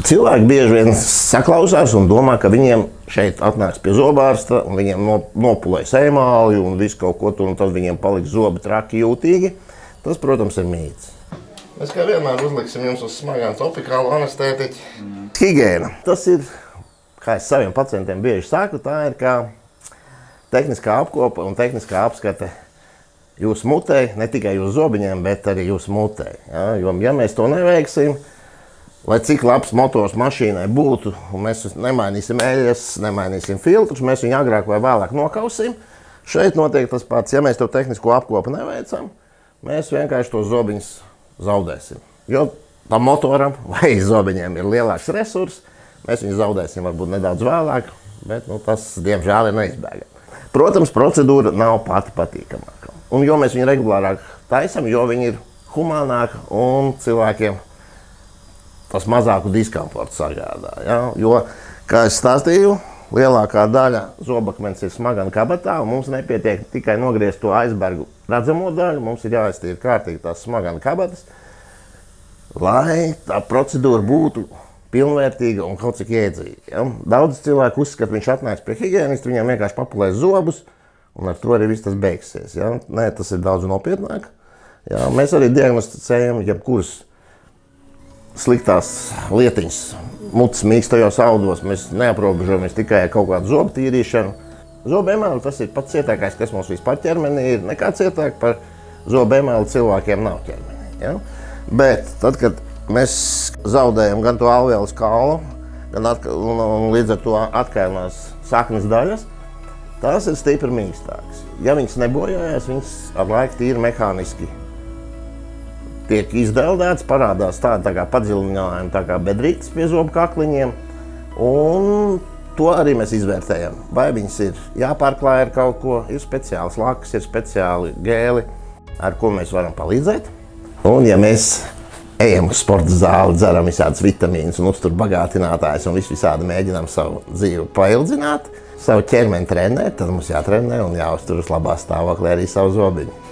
Cilvēki bieži vien saklausās un domā, ka viņiem šeit atnāks pie zobārsta un viņiem nopulēs emāli un visu kaut ko tur, un tad viņiem paliks zobi traki jūtīgi. Tas, protams, ir mīts. Mēs kā vienmēr uzliksim jums uz smagām topikālu anestētiķi. Higiēna. Tas ir, kā es saviem pacientiem bieži saku, tā ir kā tehniskā apkopa un tehniskā apskate jūsu mutē, ne tikai jūsu zobiņiem, bet arī jūsu mutē. Ja? Jo, ja mēs to neveiksim, lai cik labs motors mašīnai būtu, un mēs nemainīsim eļas, nemainīsim filtrus, mēs viņu agrāk vai vēlāk nokausim. Šeit notiek tas pats. Ja mēs to tehnisko apkopu neveicam, mēs vienkārši tos zobiņus zaudēsim. Jo tam motoram vai zobiņiem ir lielāks resurs, mēs viņus zaudēsim varbūt nedaudz vēlāk, bet tas, diemžēl, ir neizbēgami. Protams, procedūra nav pati patīkamāka. Un jo mēs viņu regulārāk taisam, jo viņi ir humānāki un cilvēkiem tas mazāku diskomfortu sagādā. Ja? Jo, kā es stāstīju, lielākā daļa zobakmens ir smagana kabatā, un mums nepietiek tikai nogriezt to aizbergu redzamo daļu, mums ir jāiztīra kārtīgi tās smagana kabatas, lai tā procedūra būtu pilnvērtīga un kaut cik iedzīga. Ja? Daudz cilvēku uzskata, viņš atnāks pie higienista, viņam vienkārši papulēs zobus, un ar to arī viss tas beigsies. Ja? Nē, tas ir daudz nopietnāk. Ja? Mēs arī diagnosticējam jebkuras sliktās lietiņas, mutes mīkstajos audos. Mēs neaprobežojamies tikai ar kaut kādu zobu tīrīšanu. Zobu emāli tas ir pats cietākais, kas mums vispār ķermenī ir. Nekā cietāk par zobu emāli cilvēkiem nav ķermenī. Ja? Bet tad, kad mēs zaudējam gan to alveolas kaulu, gan un līdz ar to atkailnās saknes daļas, tās ir stipri mīkstākas. Ja viņas nebojājās, viņas ar laiku tīri mehāniski tiek izdeldēts, parādās tāda tā kā padziļinājuma, tā kā bedrītes pie zobu kakliņiem, un to arī mēs izvērtējam. Vai viņas ir jāpārklāj ar kaut ko, ir speciāls lakas, ir speciāli gēli, ar ko mēs varam palīdzēt. Un ja mēs ejam uz sporta zāli, dzeram visādas vitamīnas un uztur bagātinātājus un visādi mēģinām savu dzīvi paildzināt, savu ķermeni trenēt, tad mums jātrenē un jāuztur uz labā stāvoklī arī savu zobiņu.